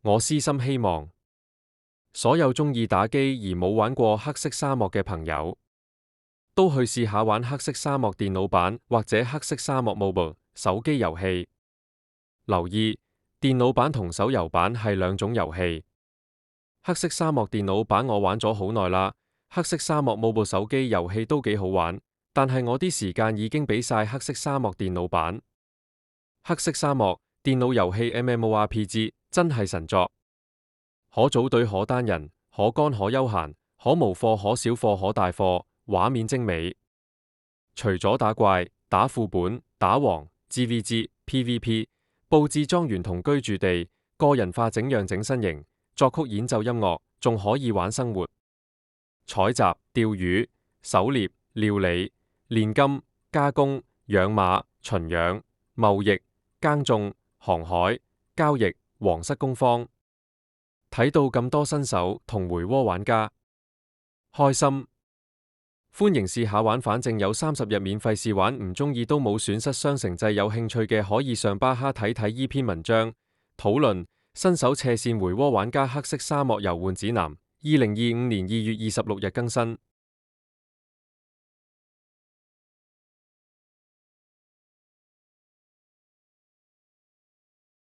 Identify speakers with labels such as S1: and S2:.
S1: 我私心希望所有鍾意打機而冇玩過黑色沙漠嘅朋友，都去試下玩黑色沙漠電腦版或者黑色沙漠 Mobile 手機遊戲。留意，電腦版同手遊版係兩種遊戲。黑色沙漠電腦版我玩咗好耐啦，黑色沙漠 Mobile 手機遊戲都幾好玩，但係我啲時間已經俾晒黑色沙漠電腦版。黑色沙漠電腦遊戲 MMORPG 真係神作，可組隊可單人，可幹可休閒，可無貨可小貨可大貨，畫面精美。除咗打怪、打副本、打王、GVG、PVP、佈置莊園同居住地、個人化整樣整身形、作曲演奏音樂，仲可以玩生活、採集、釣魚、狩獵、料理、煉金、加工、養馬、馴養、貿易、耕種、航海、交易、皇室工坊。睇到咁多新手同回窩玩家，開心。歡迎試下玩，反正有30日免費試玩，唔中意都冇損失雙城制。有興趣嘅可以上巴哈睇睇依篇文章。討論新手斜線回窩玩家黑色沙漠遊玩指南，2025年2月26日更新。